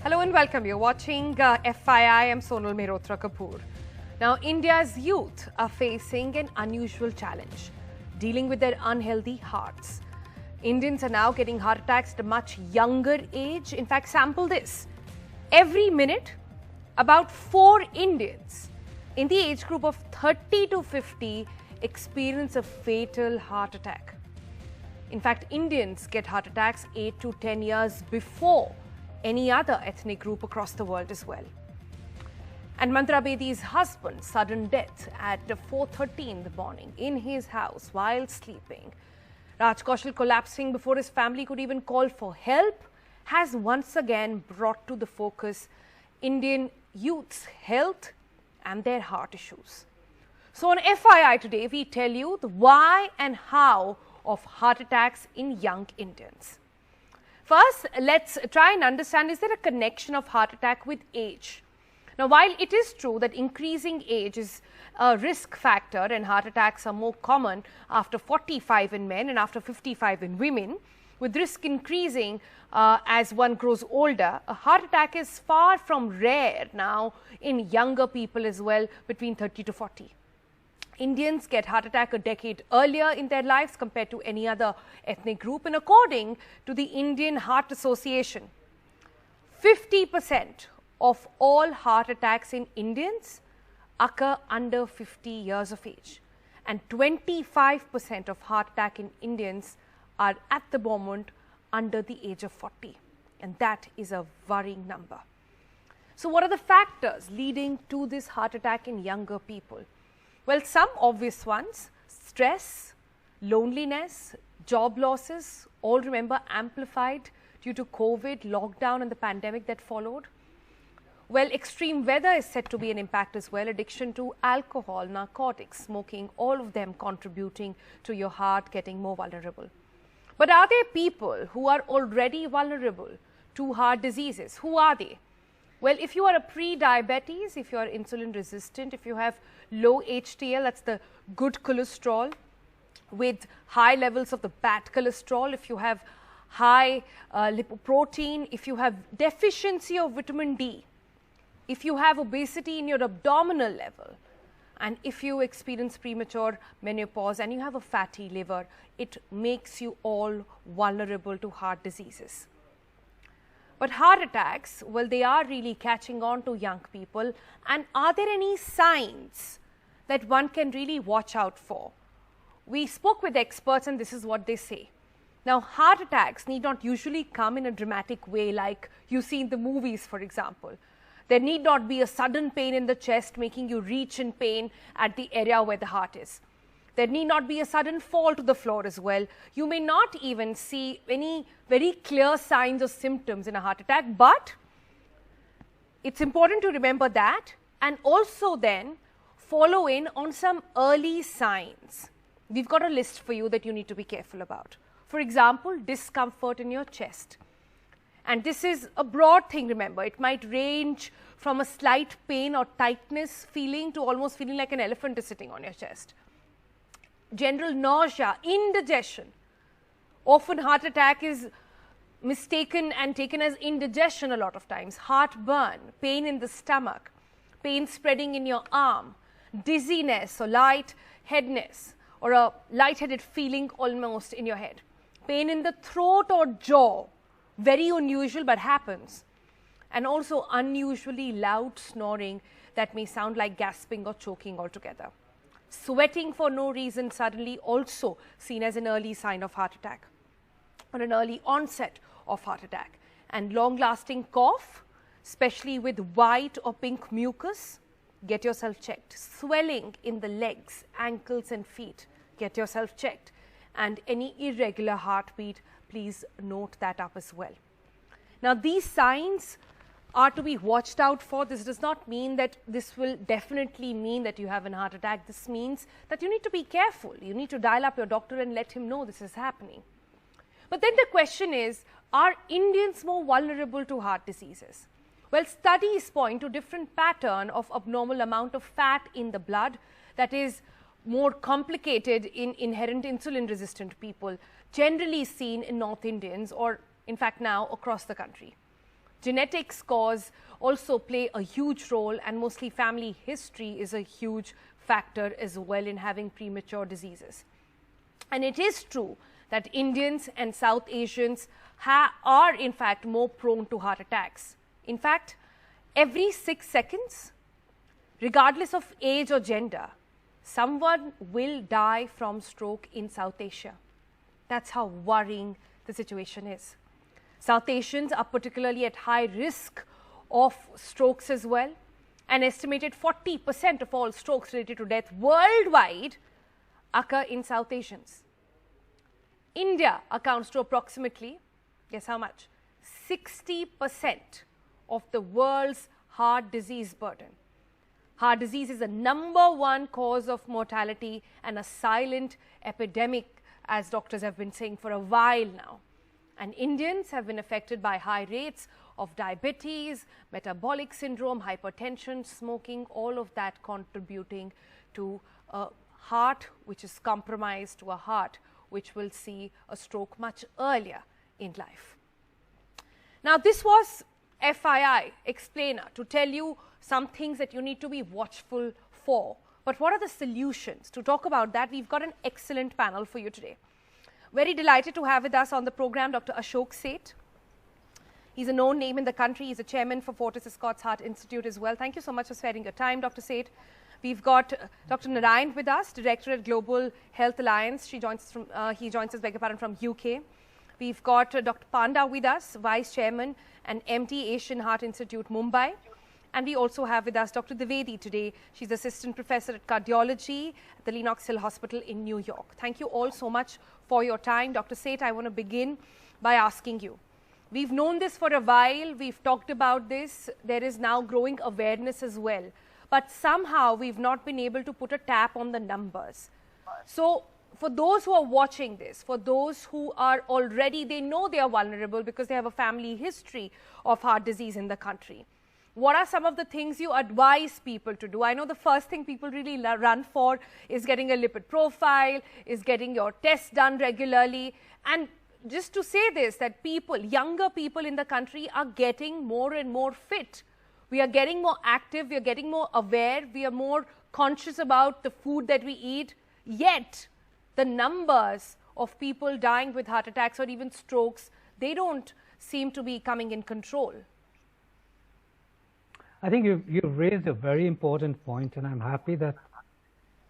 Hello and welcome. You're watching FYI. I'm Sonal Mehrotra Kapoor. Now, India's youth are facing an unusual challenge, dealing with their unhealthy hearts. Indians are now getting heart attacks at a much younger age. In fact, sample this. Every minute, about 4 Indians in the age group of 30 to 50 experience a fatal heart attack. In fact, Indians get heart attacks 8 to 10 years before any other ethnic group across the world as well. And Mandira Bedi's husband's sudden death at 4:30 in the morning in his house while sleeping, Raj Kaushal collapsing before his family could even call for help, has once again brought to the focus Indian youth's health and their heart issues. So on FYI today, we tell you the why and how of heart attacks in young Indians. First, let's try and understand, is there a connection of heart attack with age? Now, while it is true that increasing age is a risk factor and heart attacks are more common after 45 in men and after 55 in women, with risk increasing as one grows older, a heart attack is far from rare now in younger people as well, between 30 to 40. Indians get heart attack a decade earlier in their lives compared to any other ethnic group, and according to the Indian Heart Association, 50% of all heart attacks in Indians occur under 50 years of age, and 25% of heart attack in Indians are at the moment under the age of 40, and that is a worrying number. So what are the factors leading to this heart attack in younger people? Well, some obvious ones: stress, loneliness, job losses, all remember amplified due to COVID, lockdown and the pandemic that followed. Well, extreme weather is said to be an impact as well, addiction to alcohol, narcotics, smoking, all of them contributing to your heart getting more vulnerable. But are there people who are already vulnerable to heart diseases? Who are they? Well, if you are a pre-diabetes, if you are insulin resistant, if you have low HDL, that's the good cholesterol, with high levels of the bad cholesterol, if you have high lipoprotein, if you have deficiency of vitamin D, if you have obesity in your abdominal level, and if you experience premature menopause and you have a fatty liver, it makes you all vulnerable to heart diseases. But heart attacks, well, they are really catching on to young people. And are there any signs that one can really watch out for? We spoke with experts and this is what they say. Now, heart attacks need not usually come in a dramatic way like you see in the movies, for example. There need not be a sudden pain in the chest making you reach in pain at the area where the heart is. There need not be a sudden fall to the floor as well. You may not even see any very clear signs or symptoms in a heart attack, but it's important to remember that and also then follow in on some early signs. We've got a list for you that you need to be careful about. For example, discomfort in your chest. And this is a broad thing, remember. It might range from a slight pain or tightness feeling to almost feeling like an elephant is sitting on your chest. General nausea, indigestion. Often heart attack is mistaken and taken as indigestion a lot of times. Heartburn, pain in the stomach, pain spreading in your arm, dizziness or lightheadedness or a lightheaded feeling almost in your head. Pain in the throat or jaw, very unusual but happens. And also unusually loud snoring that may sound like gasping or choking altogether. Sweating for no reason suddenly, also seen as an early sign of heart attack or an early onset of heart attack. And long-lasting cough, especially with white or pink mucus, get yourself checked. Swelling in the legs, ankles and feet, get yourself checked. And any irregular heartbeat, please note that up as well. Now, these signs are to be watched out for. This does not mean that this will definitely mean that you have a heart attack. This means that you need to be careful. You need to dial up your doctor and let him know this is happening. But then the question is, are Indians more vulnerable to heart diseases? Well, studies point to different pattern of abnormal amount of fat in the blood that is more complicated in inherent insulin resistant people, generally seen in North Indians or in fact now across the country. genetics also play a huge role, and mostly family history is a huge factor as well in having premature diseases. And it is true that Indians and South Asians are in fact more prone to heart attacks. In fact, every 6 seconds, regardless of age or gender, someone will die from stroke in South Asia. That's how worrying the situation is. South Asians are particularly at high risk of strokes as well. An estimated 40% of all strokes related to death worldwide occur in South Asians. India accounts to approximately, guess how much? 60% of the world's heart disease burden. Heart disease is the #1 cause of mortality and a silent epidemic, as doctors have been saying for a while now. And Indians have been affected by high rates of diabetes, metabolic syndrome, hypertension, smoking, all of that contributing to a heart which is compromised, to a heart which will see a stroke much earlier in life. Now, this was FYI, explainer, to tell you some things that you need to be watchful for. But what are the solutions? To talk about that, we've got an excellent panel for you today. Very delighted to have with us on the program Dr. Ashok Seth. He's a known name in the country. He's a chairman for Fortis Escorts Heart Institute as well. Thank you so much for sparing your time, Dr. Seth. We've got Dr. Narayan with us, Director at Global Health Alliance. He joins us, beg your pardon, from UK. We've got Dr. Panda with us, Vice Chairman and MD, Asian Heart Institute, Mumbai. And we also have with us Dr. Dwivedi today. She's Assistant Professor at Cardiology at the Lenox Hill Hospital in New York. Thank you all so much for your time. Dr. Seth, I want to begin by asking you. We've known this for a while. We've talked about this. There is now growing awareness as well. But somehow we've not been able to put a tap on the numbers. So for those who are watching this, for those who are already, they know they are vulnerable because they have a family history of heart disease in the country. What are some of the things you advise people to do? I know the first thing people really run for is getting a lipid profile, is getting your tests done regularly. And just to say this, that people, younger people in the country are getting more and more fit. We are getting more active, we are getting more aware, we are more conscious about the food that we eat. Yet, the numbers of people dying with heart attacks or even strokes, they don't seem to be coming in control. I think you've raised a very important point, and I'm happy that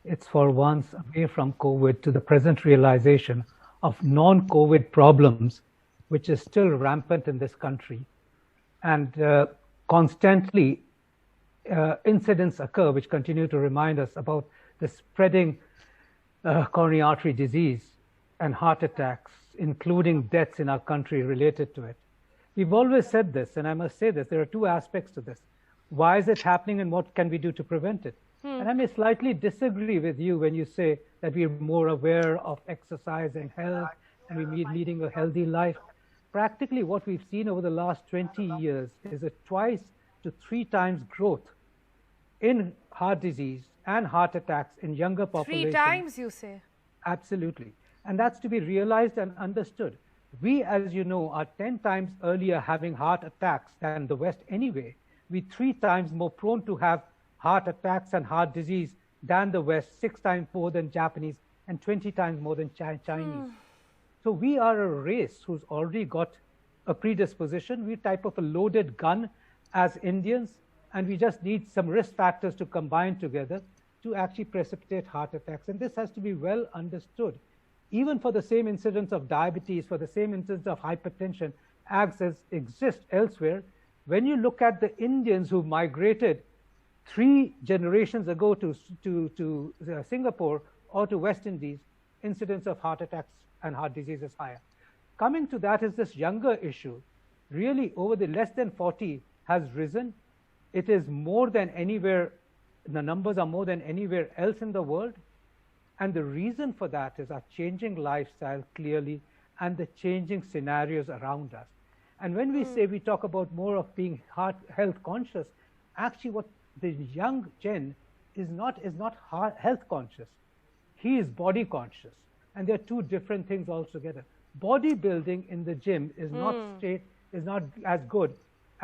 it's for once away from COVID to the present realization of non-COVID problems, which is still rampant in this country. And constantly incidents occur which continue to remind us about the spreading coronary artery disease and heart attacks, including deaths in our country related to it. We've always said this, and I must say this, there are two aspects to this. Why is it happening and what can we do to prevent it? And I may slightly disagree with you when you say that we're more aware of exercise and health and we're leading a healthy life. Practically what we've seen over the last 20 years is a 2 to 3 times growth in heart disease and heart attacks in younger populations. 3 times, you say? Absolutely. And that's to be realized and understood. We, as you know, are 10 times earlier having heart attacks than the West anyway. We're 3 times more prone to have heart attacks and heart disease than the West, 6 times more than Japanese, and 20 times more than Chinese. So we are a race who's already got a predisposition. We're type of a loaded gun as Indians, and we just need some risk factors to combine together to actually precipitate heart attacks. And this has to be well understood. Even for the same incidence of diabetes, for the same incidence of hypertension, as exist elsewhere, when you look at the Indians who migrated 3 generations ago to Singapore or to West Indies, incidence of heart attacks and heart disease is higher. Coming to that is this younger issue. Really, over the less than 40 has risen. It is more than anywhere, the numbers are more than anywhere else in the world. And the reason for that is our changing lifestyle clearly and the changing scenarios around us. And when we say we talk about more of being health conscious, actually what the young gen is not health conscious. He is body conscious. And they're 2 different things altogether. Bodybuilding in the gym is not as good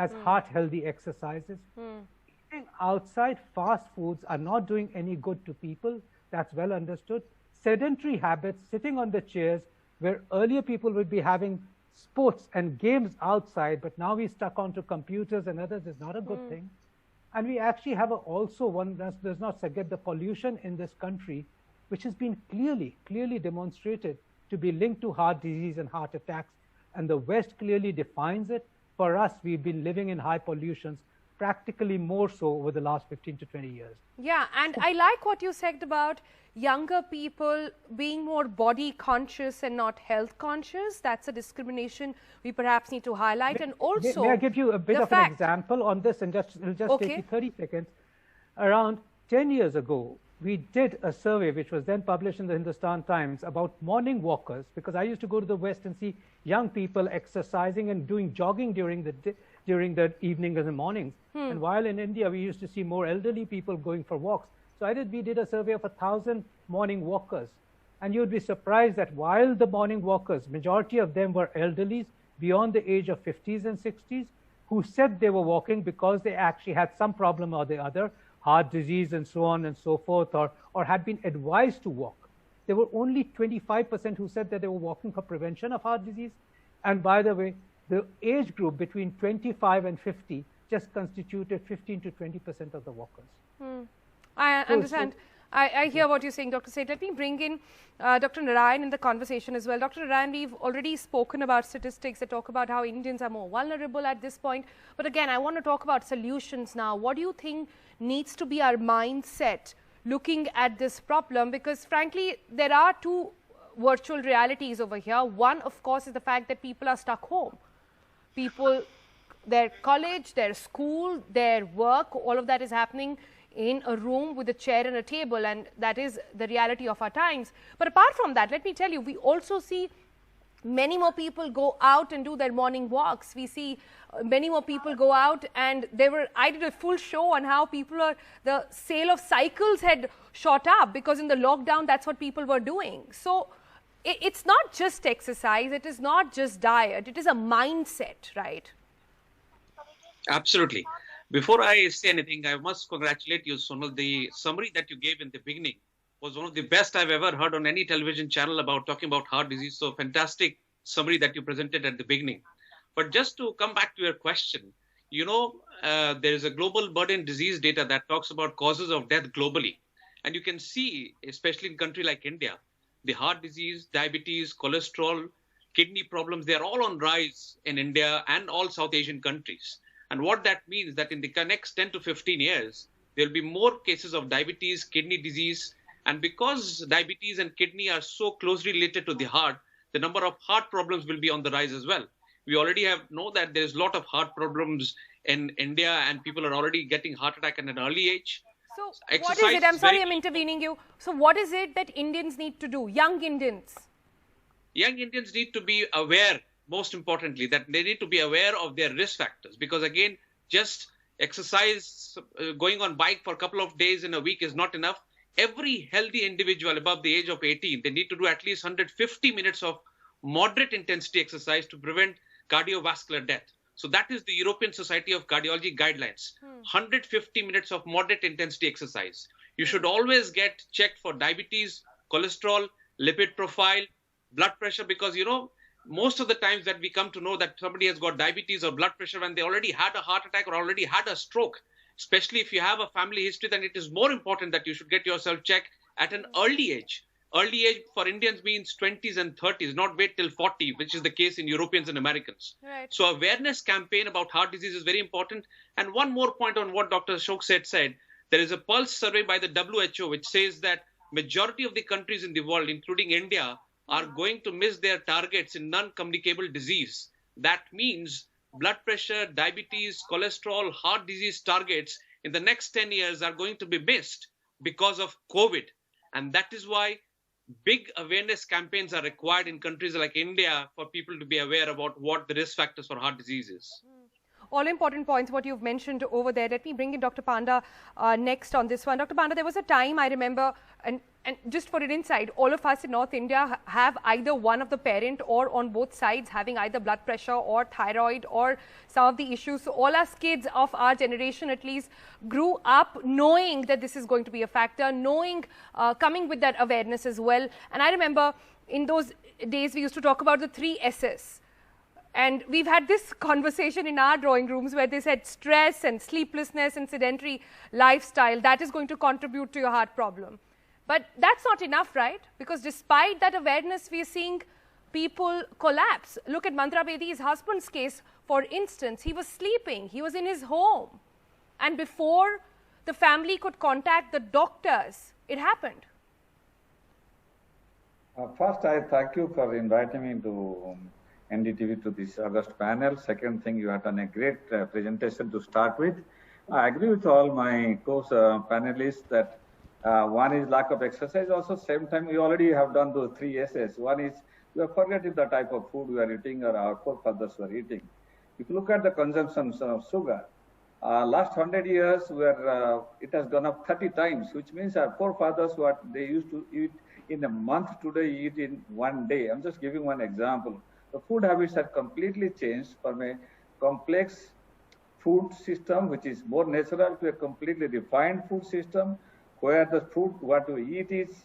as heart-healthy exercises. Eating outside fast foods are not doing any good to people. That's well understood. Sedentary habits, sitting on the chairs, where earlier people would be having sports and games outside, but now we're stuck onto computers and others, is not a good thing. And we actually have also one, does not forget the pollution in this country, which has been clearly demonstrated to be linked to heart disease and heart attacks. And the West clearly defines it. For us, we've been living in high pollutions, practically more so over the last 15 to 20 years. Yeah, and I like what you said about younger people being more body conscious and not health conscious. That's a discrimination we perhaps need to highlight. And also, may I give you a bit of an example on this, and it'll just take you 30 seconds. Around 10 years ago, we did a survey which was then published in the Hindustan Times about morning walkers, because I used to go to the West and see young people exercising and doing jogging during the evening and the mornings. And while in India, we used to see more elderly people going for walks. So we did a survey of 1,000 morning walkers. And you'd be surprised that while the morning walkers, majority of them were elderlies beyond the age of 50s and 60s, who said they were walking because they actually had some problem or the other, heart disease and so on and so forth, or had been advised to walk. There were only 25% who said that they were walking for prevention of heart disease. And by the way, the age group between 25 and 50 just constituted 15 to 20% of the walkers. I understand. I hear what you're saying, Dr. Seth. Let me bring in Dr. Narayan in the conversation as well. Dr. Narayan, we've already spoken about statistics that talk about how Indians are more vulnerable at this point. But again, I want to talk about solutions now. What do you think needs to be our mindset looking at this problem? Because frankly, there are two virtual realities over here. One, of course, is the fact that people are stuck home. People, their college, their school, their work, all of that is happening in a room with a chair and a table, and that is the reality of our times. But apart from that, let me tell you, we also see many more people go out and do their morning walks. We see many more people go out, and I did a full show on how the sale of cycles had shot up because in the lockdown, that's what people were doing. So it's not just exercise, it is not just diet, it is a mindset, right? Absolutely. Before I say anything, I must congratulate you, Sonal. The summary that you gave in the beginning was one of the best I've ever heard on any television channel about talking about heart disease. So fantastic summary that you presented at the beginning. But just to come back to your question, you know, there is a global burden disease data that talks about causes of death globally. And you can see, especially in a country like India, the heart disease, diabetes, cholesterol, kidney problems, they're all on rise in India and all South Asian countries. And what that means that in the next 10 to 15 years, there'll be more cases of diabetes, kidney disease. And because diabetes and kidney are so closely related to the heart, the number of heart problems will be on the rise as well. We already know that there's a lot of heart problems in India, and people are already getting heart attack at an early age. So what is it? I'm sorry, I'm intervening you. So what is it that Indians need to do? Young Indians? Young Indians need to be aware, most importantly, that they need to be aware of their risk factors. Because again, just exercise, going on bike for a couple of days in a week is not enough. Every healthy individual above the age of 18, they need to do at least 150 minutes of moderate intensity exercise to prevent cardiovascular death. So that is the European Society of Cardiology guidelines. 150 minutes of moderate intensity exercise. You should always get checked for diabetes, cholesterol, lipid profile, blood pressure, because, you know, most of the times that we come to know that somebody has got diabetes or blood pressure when they already had a heart attack or already had a stroke, especially if you have a family history, then it is more important that you should get yourself checked at an early age. Early age for Indians means 20s and 30s, not wait till 40, which is the case in Europeans and Americans. Right. So awareness campaign about heart disease is very important. And one more point on what Dr. Ashok said, there is a pulse survey by the WHO which says that majority of the countries in the world, including India, are going to miss their targets in non-communicable disease. That means blood pressure, diabetes, cholesterol, heart disease targets in the next 10 years are going to be missed because of COVID. And that is why big awareness campaigns are required in countries like India for people to be aware about what the risk factors for heart disease is. All important points, what you've mentioned over there. Let me bring in Dr. Panda next on this one. Dr. Panda, there was a time I remember, and And just for an insight, all of us in North India have either one of the parent or on both sides having either blood pressure or thyroid or some of the issues. So all us kids of our generation at least grew up knowing that this is going to be a factor, knowing, coming with that awareness as well. And I remember in those days we used to talk about the 3 S's. And we've had this conversation in our drawing rooms where they said stress and sleeplessness and sedentary lifestyle, that is going to contribute to your heart problem. But that's not enough, right? Because despite that awareness, we are seeing people collapse. Look at Mandira Bedi's husband's case, for instance. He was sleeping. He was in his home. And before the family could contact the doctors, it happened. First, I thank you for inviting me to NDTV to this August panel. Second thing, you have done a great presentation to start with. I agree with all my panelists that one is lack of exercise. Also, same time, we already have done those 3 S's. One is we are forgetting the type of food we are eating or our forefathers were eating. If you look at the consumption of sugar, last 100 years, where it has gone up 30 times, which means our forefathers, what they used to eat in a month, today eat in one day. I'm just giving one example. The food habits have completely changed from a complex food system, which is more natural, to a completely refined food system, where the food, what we eat is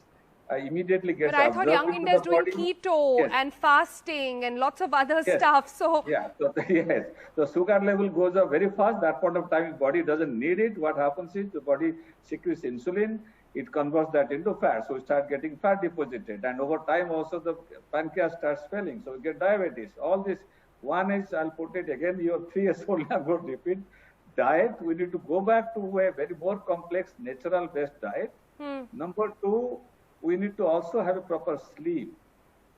immediately gets absorbed. But I thought young India is doing keto and fasting and lots of other stuff. So yeah, so yes, the sugar level goes up very fast. That point of time, the body doesn't need it. What happens is the body secretes insulin. It converts that into fat. So we start getting fat deposited. And over time, also the pancreas starts failing. So we get diabetes. All this. One is, I'll put it again, your 3 S's only I'm going to repeat. Diet, we need to go back to a very more complex, natural-based diet. Number 2, we need to also have a proper sleep.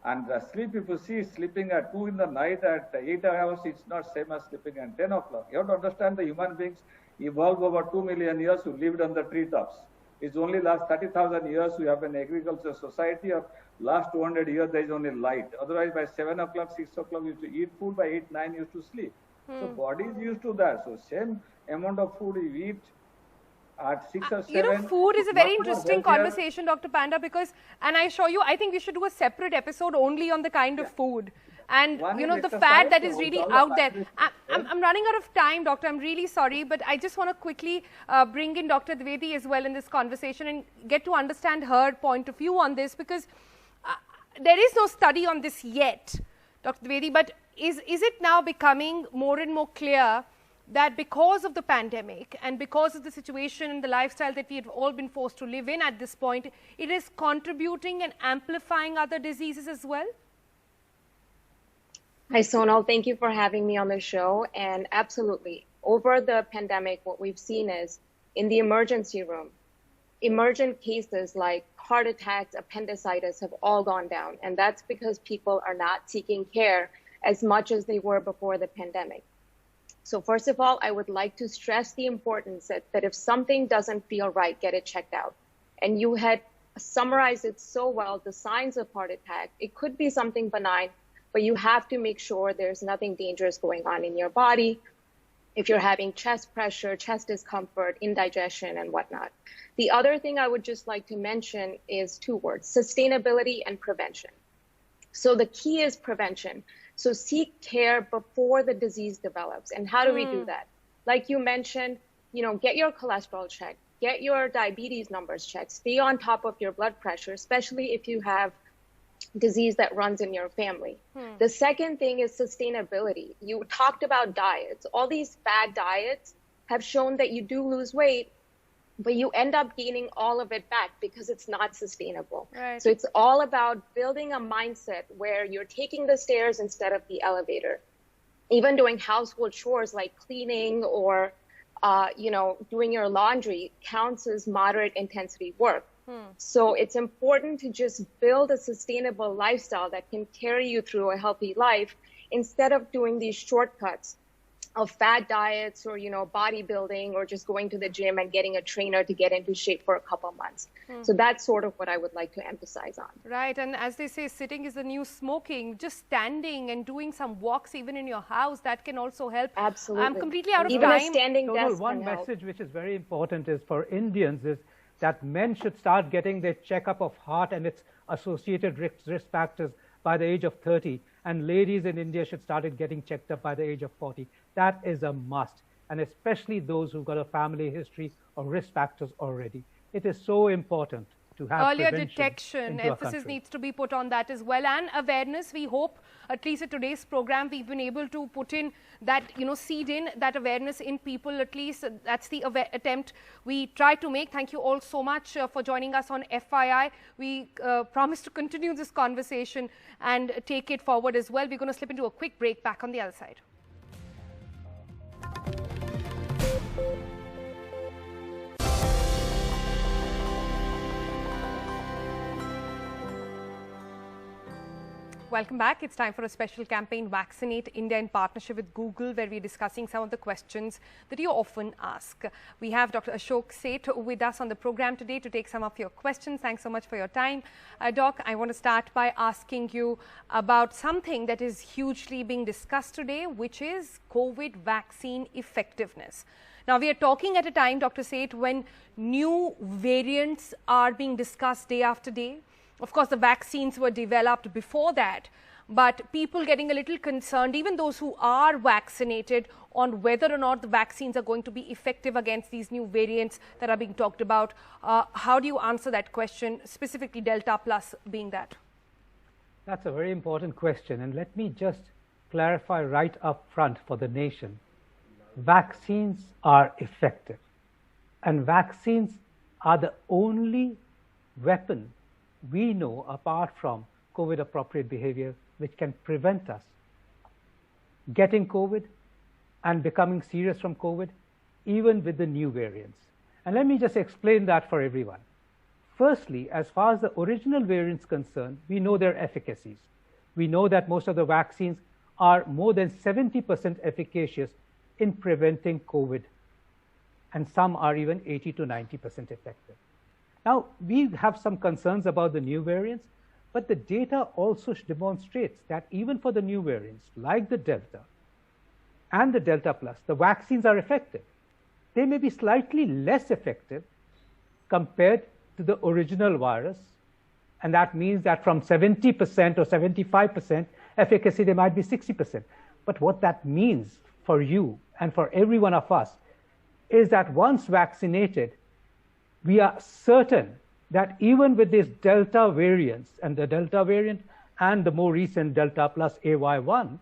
And sleep, if you see sleeping at 2 in the night at 8 hours, it's not same as sleeping at 10 o'clock. You have to understand the human beings evolved over 2 million years who lived on the treetops. It's only last 30,000 years we have an agricultural society. Of last 200 years there is only light. Otherwise by 7 o'clock, 6 o'clock you used to eat food, by 8, 9 you used to sleep. So body is used to that. So same amount of food you eat at 6 or 7. You know, food is a very interesting conversation, Dr. Panda, because, and I assure you, I think we should do a separate episode only on the kind of food. And, you know, the fat that is really out there. I'm running out of time, Doctor. I'm really sorry. But I just want to quickly bring in Dr. Dwivedi as well in this conversation and get to understand her point of view on this, because there is no study on this yet, Dr. Dwivedi. But is it now becoming more and more clear that because of the pandemic and because of the situation and the lifestyle that we have all been forced to live in at this point, it is contributing and amplifying other diseases as well? Hi, Sonal. Thank you for having me on the show. And absolutely, over the pandemic, what we've seen is in the emergency room, emergent cases like heart attacks, appendicitis have all gone down. And that's because people are not seeking care as much as they were before the pandemic. So first of all, I would like to stress the importance that if something doesn't feel right, get it checked out. And you had summarized it so well, the signs of heart attack. It could be something benign, but you have to make sure there's nothing dangerous going on in your body. If you're having chest pressure, chest discomfort, indigestion, and whatnot. The other thing I would just like to mention is 2 words, sustainability and prevention. So the key is prevention. So seek care before the disease develops. And how do we do that? Like you mentioned, you know, get your cholesterol checked, get your diabetes numbers checked, stay on top of your blood pressure, especially if you have disease that runs in your family. The second thing is sustainability. You talked about diets. All these fad diets have shown that you do lose weight, but you end up gaining all of it back because it's not sustainable. Right. So it's all about building a mindset where you're taking the stairs instead of the elevator. Even doing household chores like cleaning or you know, doing your laundry counts as moderate intensity work. So it's important to just build a sustainable lifestyle that can carry you through a healthy life instead of doing these shortcuts of fad diets or, you know, bodybuilding or just going to the gym and getting a trainer to get into shape for a couple of months. So that's sort of what I would like to emphasize on. Right. And as they say, sitting is the new smoking. Just standing and doing some walks even in your house, that can also help. Absolutely. I'm completely out of even time. a standing desk One can help. message which is very important is for Indians is that men should start getting their checkup of heart and its associated risk factors by the age of 30, and ladies in India should start getting checked up by the age of 40. That is a must, and especially those who've got a family history or risk factors already. It is so important to have earlier detection. into Emphasis needs to be put on that as well, and awareness. We hope, at least at today's program, we've been able to put in that, seed in that awareness in people. At least that's the attempt we try to make. Thank you all so much for joining us on FYI. We promise to continue this conversation and take it forward as well. We're going to slip into a quick break. Back on the other side. Welcome back. It's time for a special campaign, Vaccinate India, in partnership with Google, where we're discussing some of the questions that you often ask. We have Dr. Ashok Seth with us on the program today to take some of your questions. Thanks so much for your time. Doc, I want to start by asking you about something that is hugely being discussed today, which is COVID vaccine effectiveness. Now, we are talking at a time, Dr. Seth, when new variants are being discussed day after day. Of course, the vaccines were developed before that, but people getting a little concerned, even those who are vaccinated, on whether or not the vaccines are going to be effective against these new variants that are being talked about. How do you answer that question, specifically Delta Plus being that? That's a very important question, and let me just clarify right up front for the nation. Vaccines are effective, and vaccines are the only weapon we know, apart from COVID appropriate behavior, which can prevent us getting COVID and becoming serious from COVID, even with the new variants. And let me just explain that for everyone. Firstly, as far as the original variants concerned, we know their efficacies. We know that most of the vaccines are more than 70% efficacious in preventing COVID, and some are even 80 to 90% effective. Now, we have some concerns about the new variants, but the data also demonstrates that even for the new variants, like the Delta and the Delta Plus, the vaccines are effective. They may be slightly less effective compared to the original virus, and that means that from 70% or 75% efficacy, they might be 60%. But what that means for you and for every one of us is that once vaccinated, we are certain that even with these Delta variants, and the Delta variant and the more recent Delta Plus AY1,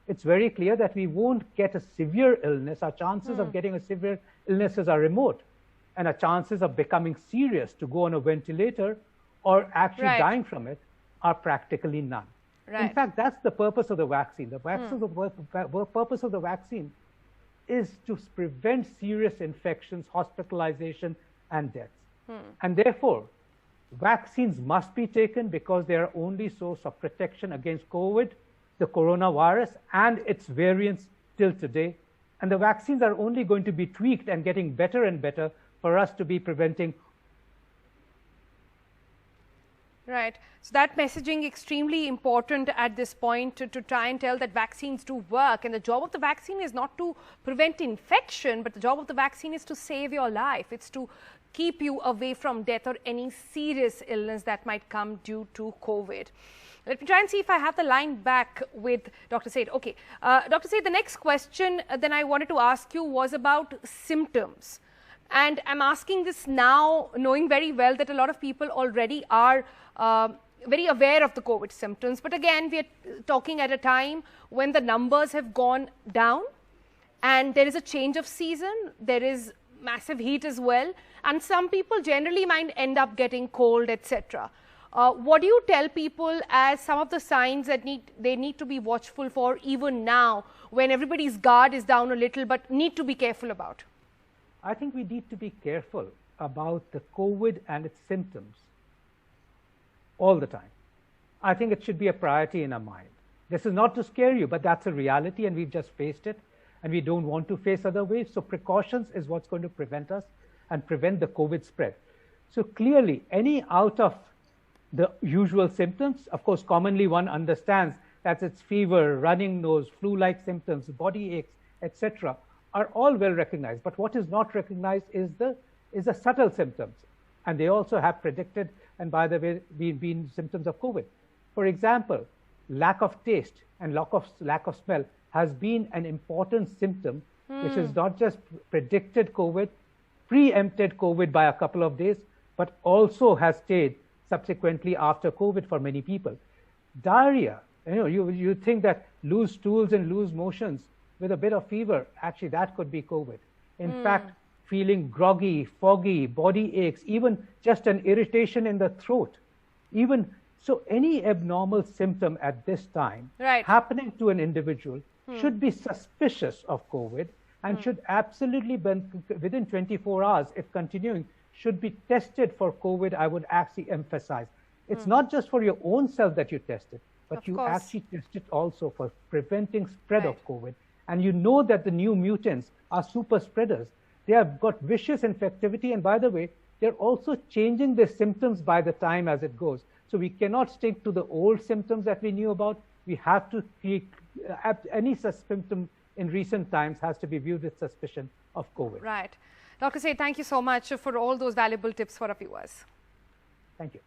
it's very clear that we won't get a severe illness. Our chances of getting a severe illnesses are remote, and our chances of becoming serious to go on a ventilator or actually dying from it are practically none. In fact, that's the purpose of the vaccine. The purpose of the vaccine is to prevent serious infections, hospitalization, and deaths. And therefore, vaccines must be taken because they are only source of protection against COVID, the coronavirus, and its variants till today. And the vaccines are only going to be tweaked and getting better and better for us to be preventing. Right. So that messaging extremely important at this point to try and tell that vaccines do work. And the job of the vaccine is not to prevent infection, but the job of the vaccine is to save your life. It's to keep you away from death or any serious illness that might come due to COVID. Let me try and see if I have the line back with Dr. Seth. Okay. Dr. Seth, the next question then I wanted to ask you was about symptoms. And I'm asking this now, knowing very well that a lot of people already are very aware of the COVID symptoms. But again, we are talking at a time when the numbers have gone down and there is a change of season. There is massive heat as well. And some people generally might end up getting cold, etc. What do you tell people as some of the signs that they need to be watchful for even now when everybody's guard is down a little but need to be careful about? I think we need to be careful about the COVID and its symptoms all the time. I think it should be a priority in our mind. This is not to scare you, but that's a reality and we've just faced it and we don't want to face other waves. So precautions is what's going to prevent us and prevent the COVID spread. So clearly, any out of the usual symptoms, of course, commonly one understands that it's fever, running nose, flu-like symptoms, body aches, etc., are all well recognized. But what is not recognized is the subtle symptoms. And they also have predicted, and by the way, been symptoms of COVID. For example, lack of taste and lack of smell has been an important symptom, which is not just predicted COVID, preempted COVID by a couple of days, but also has stayed subsequently after COVID for many people. Diarrhea, you think that loose stools and loose motions with a bit of fever, actually that could be COVID. In fact, feeling groggy, foggy, body aches, even just an irritation in the throat, so any abnormal symptom at this time happening to an individual should be suspicious of COVID and should absolutely, within 24 hours, if continuing, should be tested for COVID. I would actually emphasize. It's not just for your own self that you test it, but you actually test it also for preventing spread of COVID. And you know that the new mutants are super spreaders. They have got vicious infectivity, and by the way, they're also changing their symptoms by the time as it goes. So we cannot stick to the old symptoms that we knew about. We have to any such symptom in recent times has to be viewed with suspicion of COVID. Right. Dr. Seth, thank you so much for all those valuable tips for our viewers. Thank you.